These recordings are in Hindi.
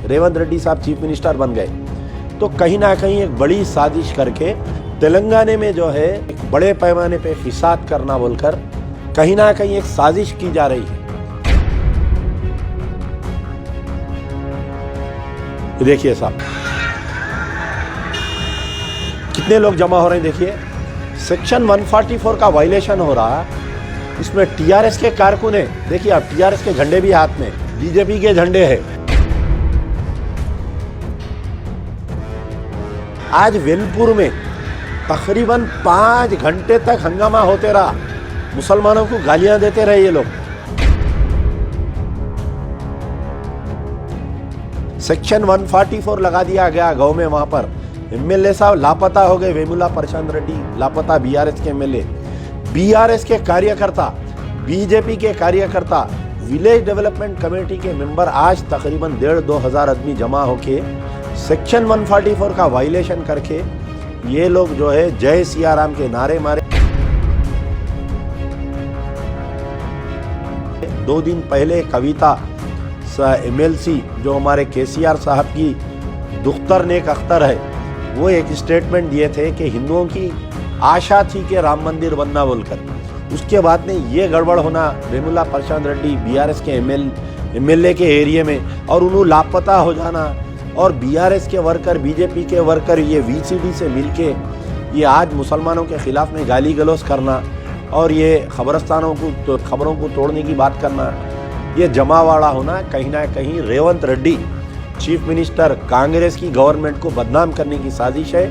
रेवंत रेड्डी साहब चीफ मिनिस्टर बन गए, तो कहीं ना कहीं एक बड़ी साजिश करके तेलंगाना में जो है एक बड़े पैमाने पे फिसाद करना बोलकर कहीं ना कहीं एक साजिश की जा रही है। देखिए साहब कितने लोग जमा हो रहे हैं, देखिए सेक्शन 144 का वायलेशन हो रहा है। इसमें टीआरएस के कारकुन है, देखिए आप टीआरएस के झंडे भी हाथ में, बीजेपी के झंडे हैं। आज वेलपुर में तकरीबन 5 घंटे तक हंगामा होते रहा, मुसलमानों को गालियां देते रहे ये लोग। सेक्शन 144 लगा दिया गया गांव में, वहां पर एमएलए साहब लापता हो गए, वेमुला प्रशांत रेड्डी लापता, बीआरएस के एमएलए, बीआरएस के कार्यकर्ता, बीजेपी के कार्यकर्ता, विलेज डेवलपमेंट कमेटी के मेंबर आज तकरीबन 1,500-2 हजार आदमी जमा होके सेक्शन 144 का वायलेशन करके ये लोग जो है जय सिया राम के नारे मारे। 2 दिन पहले कविता एमएलसी जो हमारे केसीआर साहब की दुख्तर नेक अख्तर है, वो एक स्टेटमेंट दिए थे कि हिंदुओं की आशा थी कि राम मंदिर बनना बोलकर। उसके बाद में ये गड़बड़ होना, वेमुला प्रशांत रेड्डी बीआरएस के एमएलए के एरिया में, और उन्होंने लापता हो जाना, और बीआरएस के वर्कर, बीजेपी के वर्कर ये वीसीडी से मिलके ये आज मुसलमानों के खिलाफ में गाली गलौज करना और ये खबरस्तानों को खबरों को तोड़ने की बात करना, ये जमावाड़ा होना कहीं ना कहीं रेवंत रेड्डी चीफ मिनिस्टर कांग्रेस की गवर्नमेंट को बदनाम करने की साजिश है।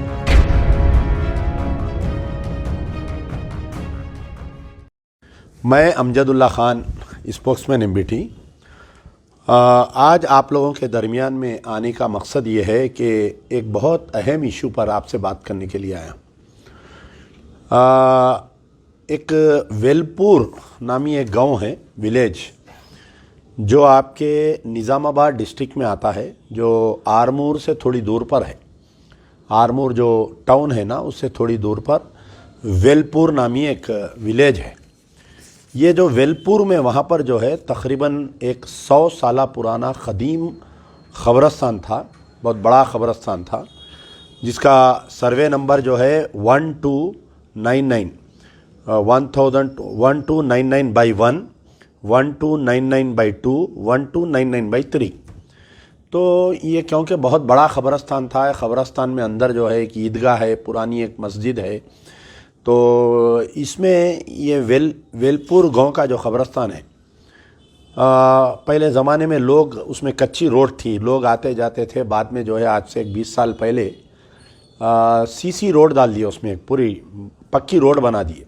मैं अमजदुल्ला खान, स्पोक्समैन एमबीटी, आज आप लोगों के दरमियान में आने का मकसद ये है कि एक बहुत अहम इशू पर आपसे बात करने के लिए आया। एक वेलपुर नामी एक गांव है, विलेज, जो आपके निज़ामाबाद डिस्ट्रिक्ट में आता है, जो आरमूर से थोड़ी दूर पर है। आरमूर जो टाउन है ना, उससे थोड़ी दूर पर वेलपुर नामी एक विलेज है। ये जो वेलपुर में वहाँ पर जो है तकरीबन एक 100 साल पुराना क़दीम ख़बरस्तान था, बहुत बड़ा ख़बरस्तान था, जिसका सर्वे नंबर जो है 1299 1299/1, 1299/2, 1299/3। तो ये क्योंकि बहुत बड़ा ख़बरस्तान था, ख़बरस्तान में अंदर जो है एक ईदगाह है, पुरानी एक मस्जिद है। तो इसमें ये वेलपुर गांव का जो ख़बरस्तान है, पहले ज़माने में लोग उसमें कच्ची रोड थी, लोग आते जाते थे। बाद में जो है आज से 20 साल पहले सीसी रोड डाल दिए, उसमें एक पूरी पक्की रोड बना दिए।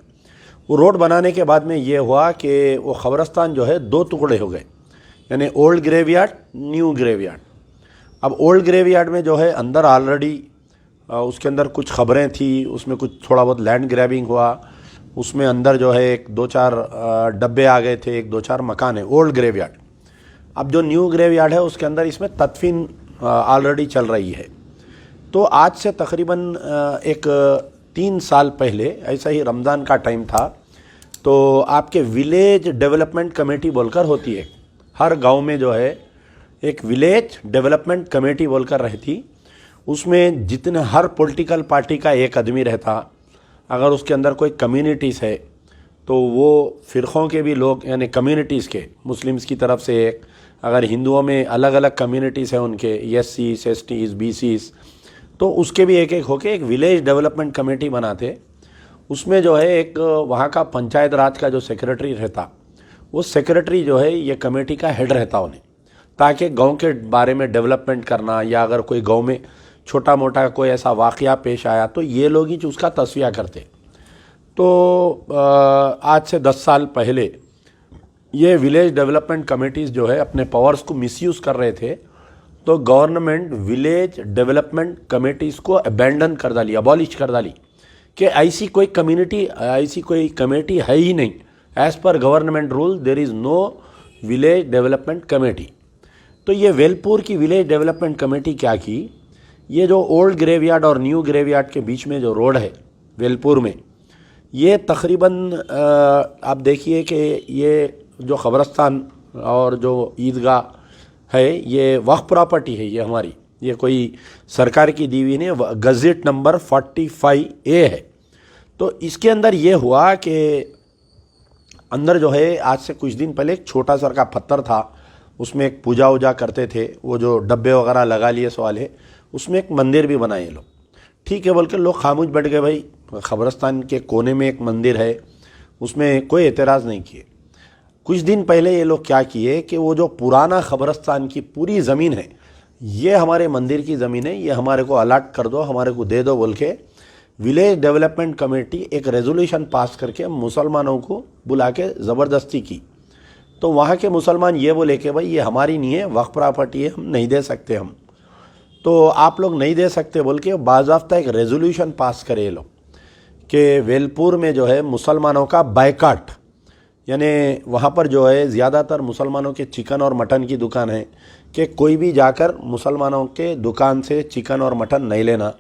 वो रोड बनाने के बाद में ये हुआ कि वो ख़बरस्तान जो है 2 टुकड़े हो गए, यानी ओल्ड ग्रेवयार्ड, न्यू ग्रेवयार्ड। अब ओल्ड ग्रेवयार्ड में जो है अंदर ऑलरेडी उसके अंदर कुछ खबरें थी, उसमें कुछ थोड़ा बहुत लैंड ग्रैबिंग हुआ, उसमें अंदर जो है एक 2-4 डब्बे आ गए थे, एक 2-4 मकान है, ओल्ड ग्रेवयार्ड। अब जो न्यू ग्रेवयार्ड है उसके अंदर इसमें तदफीन ऑलरेडी चल रही है। तो आज से तकरीबन एक 3 साल पहले, ऐसा ही रमज़ान का टाइम था, तो आपके विलेज डेवलपमेंट कमेटी बोलकर होती है, हर गांव में जो है एक विलेज डेवलपमेंट कमेटी बोलकर रहती। उसमें जितने हर पॉलिटिकल पार्टी का एक आदमी रहता, अगर उसके अंदर कोई कम्युनिटीज़ है तो वो फ़िरक़ों के भी लोग, यानी कम्युनिटीज़ के, मुस्लिम्स की तरफ से एक, अगर हिंदुओं में अलग अलग कम्युनिटीज़ हैं उनके, एससीज, एसटीज, बीसीज, तो उसके भी एक एक होके एक विलेज डेवलपमेंट कमेटी बनाते। उसमें जो है एक वहाँ का पंचायत राज का जो सेक्रेटरी रहता, वो सेक्रेटरी जो है ये कमेटी का हेड रहता उन्हें, ताकि गांव के बारे में डेवलपमेंट करना, या अगर कोई गांव में छोटा मोटा कोई ऐसा वाक़या पेश आया तो ये लोग ही उसका तस्वीर करते। तो आज से 10 साल पहले ये विलेज डेवलपमेंट कमेटीज़ जो है अपने पावर्स को मिसयूज़ कर रहे थे, तो गवर्नमेंट विलेज डेवलपमेंट कमेटीज़ को अबैंडन कर डाली, अबॉलिश कर डाली, कि ऐसी कोई कम्युनिटी, ऐसी कोई कमेटी है ही नहीं। As per government rule there is no village development committee. तो ये वेलपुर की विलेज डेवलपमेंट कमेटी क्या की, ये जो ओल्ड ग्रेवयार्ड और न्यू ग्रेवयार्ड के बीच में जो रोड है वेलपुर में, ये तकरीबन आप देखिए कि ये जो ख़बरस्तान और जो ईदगाह है, ये वक्फ प्रॉपर्टी है, ये हमारी, ये कोई सरकार की दी हुई नहीं, गज़ेट नंबर 45A है। तो इसके अंदर ये हुआ कि अंदर जो है आज से कुछ दिन पहले एक छोटा सा का पत्थर था, उसमें एक पूजा वूजा करते थे, वो जो डब्बे वगैरह लगा लिए सवाल है, उसमें एक मंदिर भी बनाए ये लोग। ठीक है बोल के लोग खामोश बैठ गए, भाई खबरस्तान के कोने में एक मंदिर है, उसमें कोई एतराज़ नहीं किए। कुछ दिन पहले ये लोग क्या किए कि वो जो पुराना खबरस्तान की पूरी ज़मीन है, ये हमारे मंदिर की ज़मीन है, ये हमारे को अलाट कर दो, हमारे को दे दो बोल के विलेज डेवलपमेंट कमेटी एक रेजोल्यूशन पास करके मुसलमानों को बुला के ज़बरदस्ती की। तो वहाँ के मुसलमान ये बोले कि भाई ये हमारी नहीं है, वक्फ प्रॉपर्टी है, हम नहीं दे सकते, हम तो आप लोग नहीं दे सकते बोल के बाज़ाब्ता एक रेजोल्यूशन पास करे ये लोग कि वेलपुर में जो है मुसलमानों का बायकाट, यानी वहाँ पर जो है ज़्यादातर मुसलमानों के चिकन और मटन की दुकान है कि कोई भी जाकर मुसलमानों के दुकान से चिकन और मटन नहीं लेना।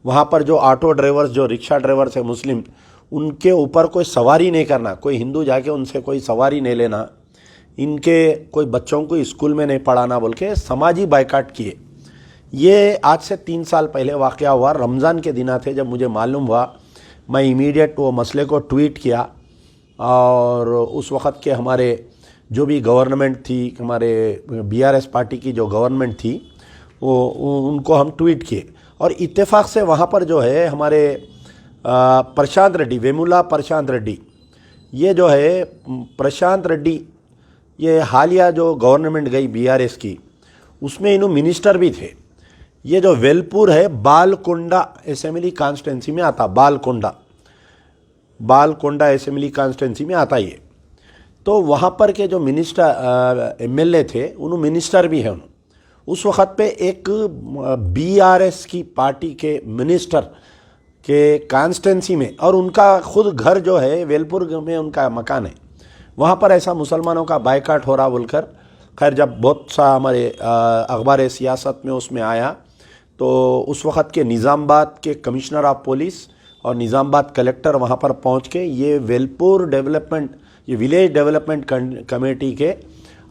वहाँ पर जो ऑटो ड्राइवर्स, जो रिक्शा ड्राइवर्स है मुस्लिम, उनके ऊपर कोई सवारी नहीं करना, कोई हिंदू जाके उनसे कोई सवारी नहीं लेना, इनके कोई बच्चों को स्कूल में नहीं पढ़ाना बोल के समाजी बायकाट किए। ये आज से 3 साल पहले वाक़या हुआ, रमज़ान के दिना थे। जब मुझे मालूम हुआ, मैं इमीडिएट वो मसले को ट्वीट किया और उस वक़्त के हमारे जो भी गवर्नमेंट थी, हमारे BRS पार्टी की जो गवर्नमेंट थी, वो उनको हम ट्वीट किए और इत्तेफाक से वहाँ पर जो है हमारे प्रशांत रेड्डी, वेमुला प्रशांत रेड्डी, ये जो है प्रशांत रेड्डी, ये हालिया जो गवर्नमेंट गई BRS की, उसमें इन्हों मिनिस्टर भी थे। ये जो वेलपुर है बालकोंडा असेंबली कॉन्स्टिट्यूंसी में आता, बालकोंडा असेंबली कॉन्स्टिट्यूंसी में आता ये। तो वहाँ पर के जो मिनिस्टर MLA थे, उन्होंने मिनिस्टर भी हैं। उस वक़्त पे एक BRS की पार्टी के मिनिस्टर के कॉन्स्टिट्यूंसी में, और उनका खुद घर जो है वेलपुर में उनका मकान है, वहाँ पर ऐसा मुसलमानों का बायकाट हो रहा बोलकर, खैर जब बहुत सा हमारे अखबार सियासत में उसमें आया, तो उस वक़्त के निज़ामाबाद के कमिश्नर ऑफ पुलिस और निज़ामाबाद कलेक्टर वहाँ पर पहुँच के ये वेलपुर डेवलपमेंट, ये विलेज डेवलपमेंट कमेटी के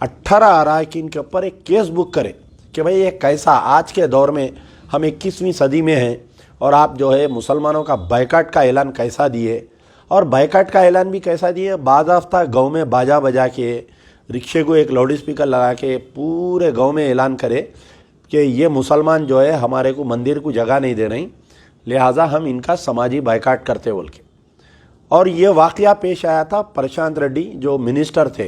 18 अरकान के ऊपर एक केस बुक करे कि भाई ये कैसा, आज के दौर में हम 21वीं सदी में हैं और आप जो है मुसलमानों का बायकाट का ऐलान कैसा दिए, और बायकाट का ऐलान भी कैसा दिए, बाज़ाब्ता गाँव में बाजा बजा के, रिक्शे को एक लाउड स्पीकर लगा के पूरे गांव में ऐलान करे कि ये मुसलमान जो है हमारे को मंदिर को जगह नहीं दे रही, लिहाजा हम इनका समाजी बायकाट करते बोल के। और ये वाक़या पेश आया था प्रशांत रेड्डी जो मिनिस्टर थे,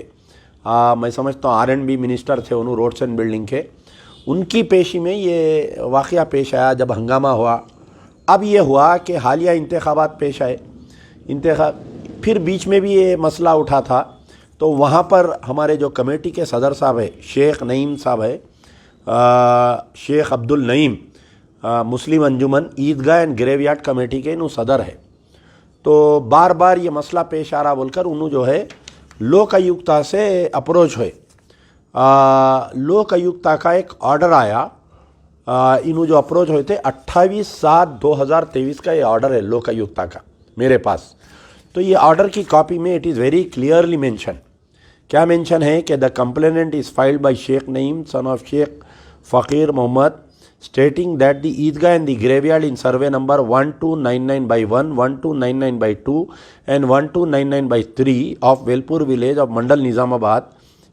मैं समझता हूँ R&B मिनिस्टर थे, उन्होंने रोड्स एंड बिल्डिंग के, उनकी पेशी में ये वाक़या पेश आया जब हंगामा हुआ। अब ये हुआ कि हालिया इंतखाबात पेश आए, फिर बीच में भी ये मसला उठा था, तो वहाँ पर हमारे जो कमेटी के सदर साहब है, शेख नईम साहब है, शेख अब्दुल नईम, मुस्लिम अंजुमन ईदगाह एंड ग्रेवयार्ड कमेटी के इन्हों सदर है। तो बार बार ये मसला पेश आ रहा बोलकर उन्हों जो है लोक आयुक्ता से अप्रोच हुए। लोक आयुक्ता का एक ऑर्डर आया, इन्हों जो अप्रोच हुए थे 28/7/2023 का ये ऑर्डर है लोक आयुक्ता का मेरे पास। तो ये ऑर्डर की कॉपी में it is very clearly mention, क्या मेंशन है कि the complainant is filed by Sheikh Naeem son of Sheikh Fakir Mohammad stating that the Eidgah and the graveyard in survey number 1299/1, 1299/2 and 1299/3 of Velpur village of Mandal Nizamabad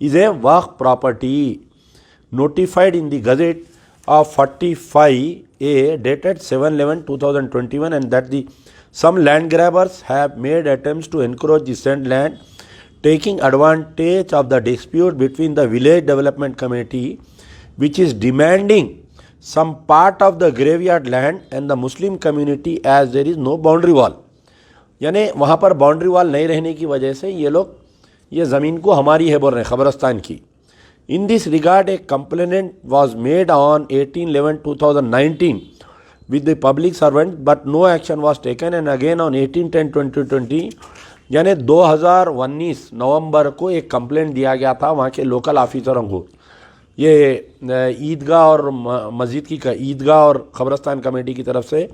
is a Waqf property notified in the Gazette of 45A dated 7/11/2021, and that the some land grabbers have made attempts to encroach the said land, taking advantage of the dispute between the village development committee, which is demanding some part of the graveyard land and the Muslim community as there is no boundary wall। यानी वहाँ पर बाउंड्री वॉल नहीं रहने की वजह से ये लोग ये ज़मीन को हमारी है बोल रहे हैं, खबरस्तान की। In this regard A complainant was made on 18/11/2019 with the public servant but no action was taken, and again on 18/10/2020 यानी 2019 नवंबर को एक कंप्लेंट दिया गया था वहाँ के लोकल ऑफिसरों को, ये ईदगाह और मस्जिद की ईदगाह और खबरस्तान कमेटी की तरफ से।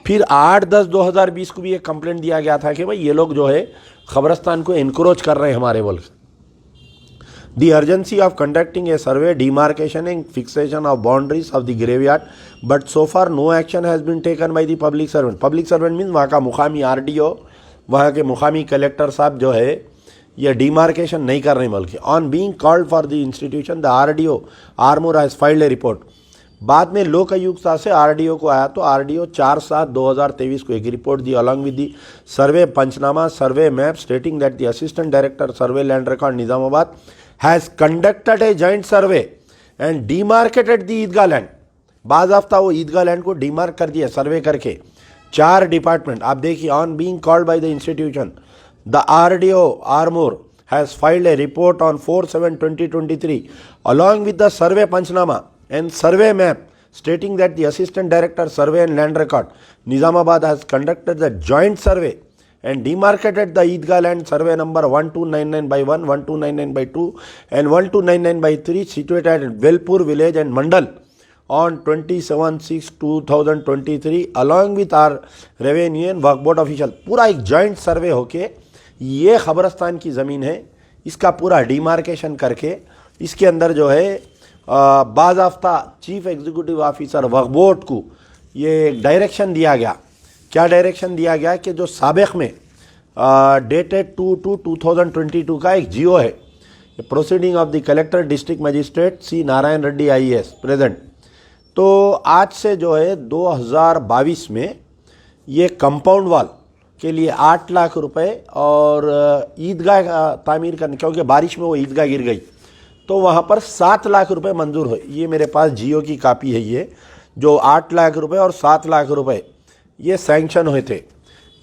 फिर 8/10/2020 को भी एक कंप्लेंट दिया गया था कि भाई ये लोग जो है खबरस्तान को इनक्रोच कर रहे हैं हमारे बोल। The urgency of conducting a survey, demarcation and fixation of boundaries of the graveyard, but so far no action has been taken by the public servant. Public servant means वहाँ का मुकामी RDO, वहाँ के मुकामी कलेक्टर साहब जो है ये डिमार्केशन नहीं कर रहे बल्कि on being called for the institution the RDO armour has filed a report. बाद में लोक आयुक्ता से RDO को आया तो RDO 4/7/2023 को एक रिपोर्ट दी along with the survey panchanama survey map stating that the assistant director survey land record Nizamabad has conducted a joint survey and demarcated the Eidgah land. बाज़ाफ्ता वो ईदगाह लैंड को डीमार्क कर दिया सर्वे करके। 4 डिपार्टमेंट आप देखिए on being called by the institution the RDO Armoor has filed a report on 4/7/2023 along with the survey panchnama and survey map stating that the assistant director survey and land record Nizamabad has conducted the joint survey and demarcated the Eidgah land survey number 1299/1, 1299/2 and 1299/3 situated at Velpur village and Mandal on 27/6/2023 along with our revenue and work board official। पूरा एक joint survey होके ये खबरस्तान की ज़मीन है इसका पूरा डिमार्केशन करके इसके अंदर जो है बाज़ाफ्ता चीफ एग्जीक्यूटिव ऑफिसर वक्फ बोर्ड को ये डायरेक्शन दिया गया। क्या डायरेक्शन दिया गया कि जो साबिक़ में डेटेड 2/2/2022 का एक जियो है proceeding of the collector district magistrate C Narayan Reddy IAS present. तो आज से जो है 2022 में ये कंपाउंड वॉल के लिए 8 लाख रुपए और ईदगाह तामीर करने क्योंकि बारिश में वो ईदगाह गिर गई तो वहाँ पर 7 लाख रुपए मंजूर हुए। ये मेरे पास जियो की कापी है ये जो 8 लाख रुपए और 7 लाख रुपए ये सैंक्शन हुए थे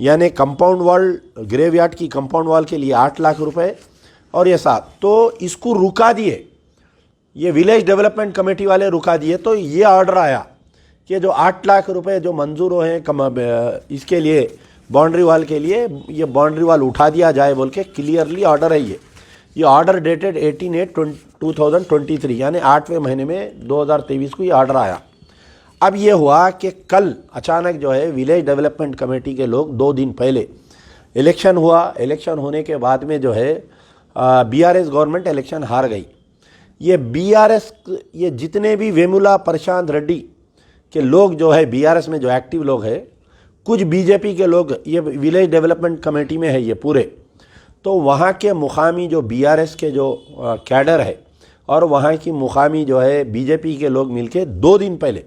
यानी कंपाउंड वॉल ग्रेवयार्ड की कंपाउंड वॉल के लिए 8 लाख रुपए और ये 7 तो इसको रुका दिए ये विलेज डेवलपमेंट कमेटी वाले रुका दिए। तो ये ऑर्डर आया कि जो 8 लाख रुपए जो मंजूर हुए हैं इसके लिए बाउंड्री वॉल के लिए ये बाउंड्री वॉल उठा दिया जाए बोल के क्लियरली ऑर्डर है ये ऑर्डर डेटेड 18/8/2023 यानी 8वें महीने में 2023 को ये ऑर्डर आया। अब ये हुआ कि कल अचानक जो है विलेज डेवलपमेंट कमेटी के लोग 2 दिन पहले इलेक्शन हुआ। इलेक्शन होने के बाद में जो है BRS गवर्नमेंट इलेक्शन हार गई। ये BRS ये जितने भी वेमुला प्रशांत रेड्डी के लोग जो है BRS में जो एक्टिव लोग हैं कुछ BJP के लोग ये विलेज डेवलपमेंट कमेटी में है ये पूरे। तो वहाँ के मुकामी जो BRS के जो कैडर है और वहाँ की मुकामी जो है BJP के लोग मिलके 2 दिन पहले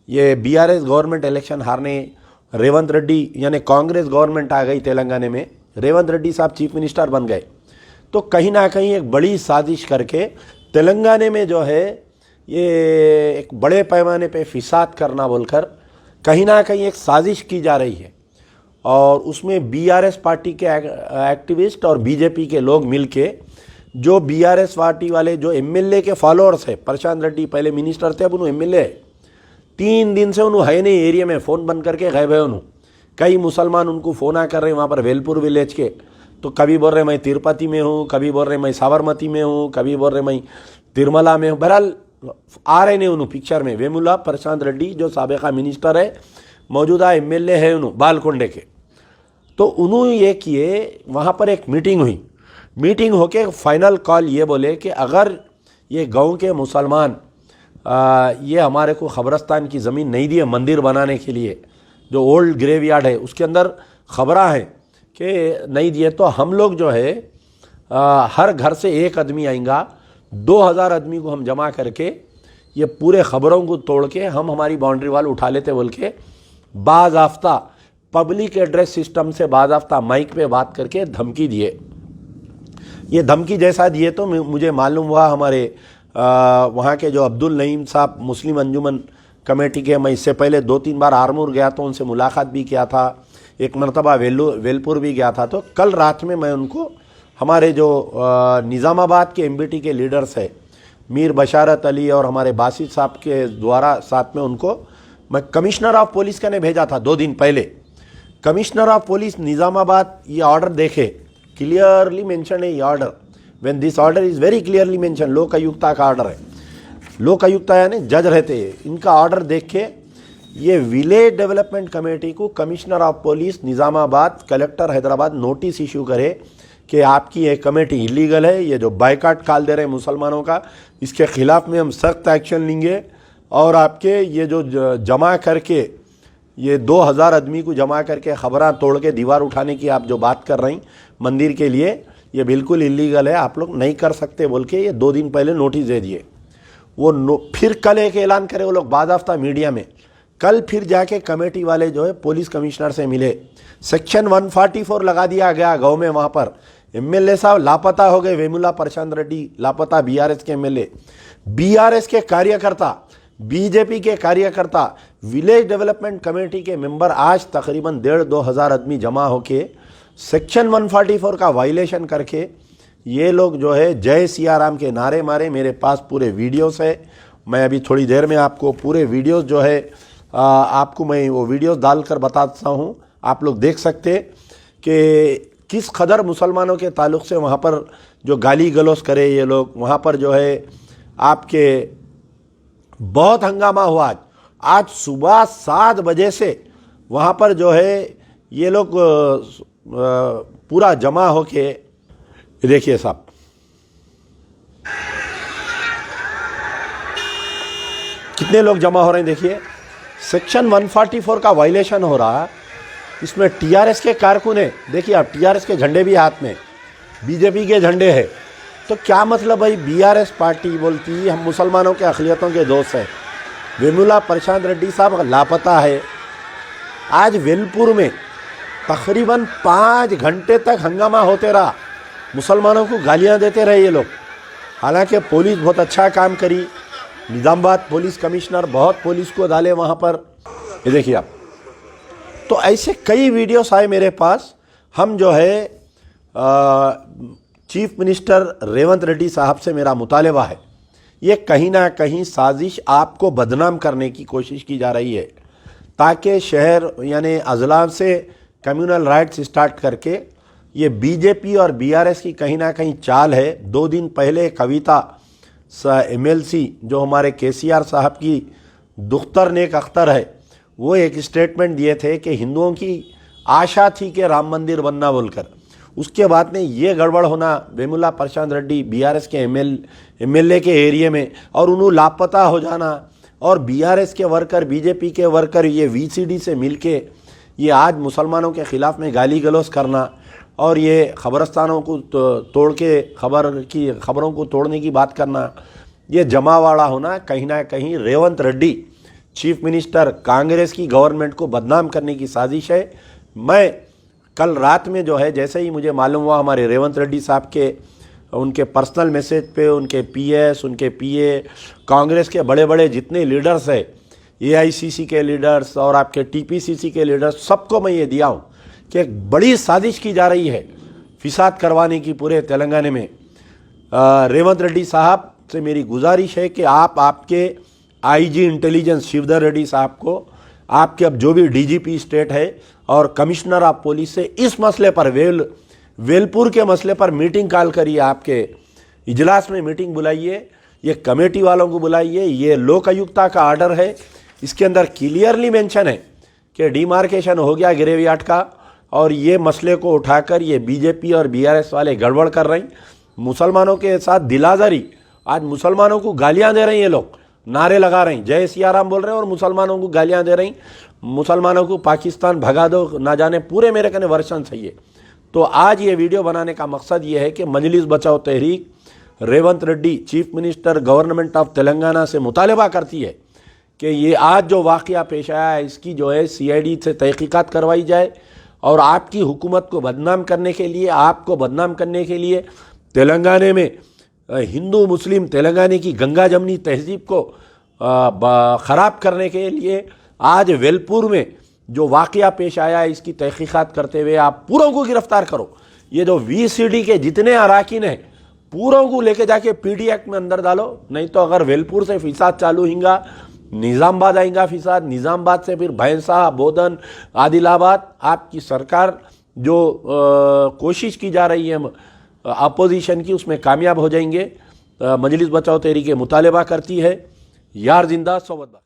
ये BRS गवर्नमेंट इलेक्शन हारने रेवंत रेड्डी यानी कांग्रेस गवर्नमेंट आ गई तेलंगाना में रेवंत रेड्डी साहब चीफ मिनिस्टर बन गए। तो कहीं ना कहीं एक बड़ी साजिश करके तेलंगाना में जो है ये एक बड़े पैमाने पे फिसाद करना बोलकर कहीं ना कहीं एक साजिश की जा रही है और उसमें BRS पार्टी के एक्टिविस्ट और BJP के लोग मिलके जो BRS पार्टी वाले जो MLA के फॉलोअर्स है प्रशांत रेड्डी पहले मिनिस्टर थे अब उन्होंने MLA है 3 दिन से उन्होंने है नहीं एरिया में फ़ोन बंद करके गए हुए उन्होंने कई मुसलमान उनको फ़ोन आ कर रहे हैं वहाँ पर वेलपुर विलेज के। तो कभी बोल रहे मैं तिरुपति में हूँ कभी बोल रहे मैं साबरमती में हूँ कभी बोल रहे मैं तिरुमला में हूँ। बहरहाल आ रहे नहीं उन्होंने पिक्चर में वेमुला प्रशांत रेड्डी जो साबिका मिनिस्टर है मौजूदा MLA है उन्होंने बालकोंडे के। तो उन्होंने ये किए वहाँ पर एक मीटिंग हुई। मीटिंग होके फाइनल कॉल ये बोले कि अगर ये गांव के मुसलमान ये हमारे को खबरस्तान की ज़मीन नहीं दी है मंदिर बनाने के लिए जो ओल्ड ग्रेवयार्ड है उसके अंदर खबरा है कि नहीं दिए तो हम लोग जो है हर घर से एक आदमी आएगा 2000 आदमी को हम जमा करके ये पूरे खबरों को तोड़ के हम हमारी बाउंड्री वाल उठा लेते बोल के बाज़ाफ्ता पब्लिक एड्रेस सिस्टम से बाज़ाफ्ता माइक पे बात करके धमकी दिए। ये धमकी जैसा दिए तो मुझे मालूम हुआ हमारे वहाँ के जो अब्दुल नईम साहब मुस्लिम अंजुमन कमेटी के मैं इससे पहले 2-3 बार आरमूर गया तो उनसे मुलाकात भी किया था एक मरतबा वेलपुर भी गया था। तो कल रात में मैं उनको हमारे जो निज़ामाबाद के MBT के लीडर्स है मीर बशारत अली और हमारे बासित साहब के द्वारा साथ में उनको मैं कमिश्नर ऑफ पुलिस का ने भेजा था 2 दिन पहले। कमिश्नर ऑफ पुलिस निज़ामाबाद ये ऑर्डर देखे क्लियरली मेंशन है ये order when this order is very clearly mention लोक आयुक्ता का ऑर्डर है। लोक आयुक्ता यानी जज रहते हैं इनका ऑर्डर देख के ये विलेज डेवलपमेंट कमेटी को commissioner of police Nizamabad collector Hyderabad notice issue करे कि आपकी ये कमेटी इलीगल है, ये जो बायकाट काल दे रहे हैं मुसलमानों का, इसके खिलाफ में हम सख्त एक्शन लेंगे। और आपके ये जो जमा करके ये 2000 आदमी को जमा करके खबरें तोड़ के दीवार उठाने की आप जो बात कर रही मंदिर के लिए, ये बिल्कुल इलीगल है, आप लोग नहीं कर सकते बोल के ये 2 दिन पहले नोटिस दे दिए। वो फिर कल एक ऐलान करे वो लोग बाज़ाफ्ता मीडिया में। कल फिर जाके कमेटी वाले जो है पुलिस कमिश्नर से मिले, सेक्शन 144 लगा दिया गया गाँव में। वहाँ पर एमएलए साहब लापता हो गए, वेमुला प्रशांत रेड्डी लापता, बीआरएस के एमएलए, बीआरएस के कार्यकर्ता, बीजेपी के कार्यकर्ता, विलेज डेवलपमेंट कमेटी के मेंबर आज तकरीबन 1,500-2 हज़ार आदमी जमा होके सेक्शन 144 का वायलेशन करके ये लोग जो है जय सिया राम के नारे मारे। मेरे पास पूरे वीडियोस है, मैं अभी थोड़ी देर में आपको पूरे वीडियोस जो है आपको मैं वो वीडियोस डालकर बताता हूँ, आप लोग देख सकते कि किस कदर मुसलमानों के ताल्लुक़ से वहाँ पर जो गाली गलौज करे ये लोग, वहाँ पर जो है आपके बहुत हंगामा हुआ। आज सुबह 7 बजे से वहाँ पर जो है ये लोग पूरा जमा होके, देखिए साहब कितने लोग जमा हो रहे हैं, देखिए सेक्शन 144 का वायलेशन हो रहा है। इसमें टीआरएस के कारकुन है, देखिए आप टीआरएस के झंडे भी हाथ में, बीजेपी के झंडे हैं। तो क्या मतलब भाई, बीआरएस पार्टी बोलती हम मुसलमानों के अक़लियतों के दोस्त हैं। वेमुला प्रशांत रेड्डी साहब लापता है। आज वेलपुर में तकरीबन 5 घंटे तक हंगामा होते रहा, मुसलमानों को गालियां देते रहे ये लोग। हालांकि पुलिस बहुत अच्छा काम करी, निज़ामाबाद पुलिस कमिश्नर बहुत पुलिस को डाले वहाँ पर, ये देखिए आप। तो ऐसे कई वीडियोस आए मेरे पास। हम जो है चीफ मिनिस्टर रेवंत रेड्डी साहब से मेरा मुतालबा है, ये कहीं ना कहीं साजिश आपको बदनाम करने की कोशिश की जा रही है, ताकि शहर यानी अजला से कम्युनल राइट्स स्टार्ट करके ये बीजेपी और बीआरएस की कहीं ना कहीं चाल है। 2 दिन पहले कविता एमएलसी जो हमारे केसीआर साहब की दुख्तर नेक अख्तर है, वो एक स्टेटमेंट दिए थे कि हिंदुओं की आशा थी कि राम मंदिर बनना बोलकर। उसके बाद में ये गड़बड़ होना, वेमुला प्रशांत रेड्डी बीआरएस के एमएलए के एरिया में, और उन्होंने लापता हो जाना, और बीआरएस के वर्कर बीजेपी के वर्कर ये वीसीडी से मिलके ये आज मुसलमानों के ख़िलाफ़ में गाली गलौज करना, और ये ख़बरस्तानों को तोड़ के खबरों को तोड़ने की बात करना, ये जमावाड़ा होना कहीं ना कहीं रेवंत रेड्डी चीफ मिनिस्टर कांग्रेस की गवर्नमेंट को बदनाम करने की साजिश है। मैं कल रात में जो है जैसे ही मुझे मालूम हुआ, हमारे रेवंत रेड्डी साहब के उनके पर्सनल मैसेज पे उनके पीएस, उनके पीए, कांग्रेस के बड़े बड़े जितने लीडर्स हैं, एआईसीसी के लीडर्स और आपके टीपीसीसी के लीडर्स, सबको मैं ये दिया हूँ कि एक बड़ी साजिश की जा रही है फिसाद करवाने की पूरे तेलंगाना में। रेवंत रेड्डी साहब से मेरी गुजारिश है कि आप आपके आईजी इंटेलिजेंस शिवधर रेड्डी साहब को, आपके अब जो भी डीजीपी स्टेट है और कमिश्नर ऑफ पुलिस से इस मसले पर वेलपुर के मसले पर मीटिंग कॉल करिए, आपके इजलास में मीटिंग बुलाइए, ये कमेटी वालों को बुलाइए। ये लोक आयुक्ता का ऑर्डर है, इसके अंदर क्लियरली मेंशन है कि डिमार्केशन हो गया गिरेवियाट का, और ये मसले को उठाकर ये बीजेपी और बीआरएस वाले गड़बड़ कर रहे हैं, मुसलमानों के साथ दिलाजारी। आज मुसलमानों को गालियां दे रहे हैं ये लोग, नारे लगा रहे हैं, जय सिया राम बोल रहे हैं और मुसलमानों को गालियां दे रहे हैं, मुसलमानों को पाकिस्तान भगा दो, ना जाने पूरे मेरे कहने वर्षन सही है। तो आज ये वीडियो बनाने का मकसद ये है कि Majlis Bachao Tehreek Revanth Reddy chief minister government of Telangana से मुतालबा करती है कि ये आज जो वाक़या पेश आया है इसकी जो है सीआईडी से तहकीकात करवाई जाए, और आपकी हुकूमत को बदनाम करने के लिए, आपको बदनाम करने के लिए, तेलंगाना में हिंदू मुस्लिम तेलंगाना की गंगा जमनी तहजीब को ख़राब करने के लिए आज वेलपुर में जो वाक़या पेश आया है इसकी तहकीकात करते हुए आप पूरों को गिरफ्तार करो। ये जो वीसीडी के जितने अराकीन हैं पूरों को लेके जाके पीडी एक्ट में अंदर डालो, नहीं तो अगर वेलपुर से फिसाद चालू होगा, निज़ामाबाद आएगा फिसाद, निज़ामाबाद से फिर भैंसा, बोधन, आदिलाबाद, आपकी सरकार जो कोशिश की जा रही है अपोजिशन की उसमें कामयाब हो जाएंगे। मजलिस बचाओ तहरीक मुतालबा करती है, यार जिंदा सोबत।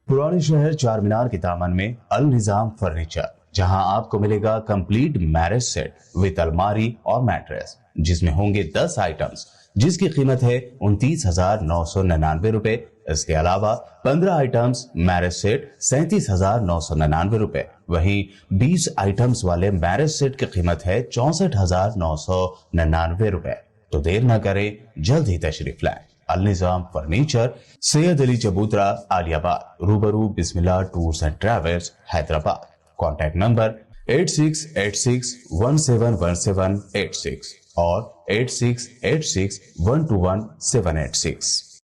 पुराने शहर चार मीनार के दामन में अल निजाम फर्नीचर, जहां आपको मिलेगा कंप्लीट मैरिज सेट विद अलमारी और मैट्रेस, जिसमें होंगे 10 आइटम्स, जिसकी कीमत है 29,999 रुपए। इसके अलावा 15 आइटम्स मैरिज सेट 37,999 रुपए। वहीं 20 आइटम्स वाले मैरिज सेट की कीमत है 64,999 रुपए। तो देर न करें, जल्द ही तशरीफ लाएं। अल निजाम फर्नीचर, सैयद अली चबूतरा, आलियाबाद, रूबरू Bismillah tours and travels, Hyderabad. Contact number 8686171786 और 8686121786।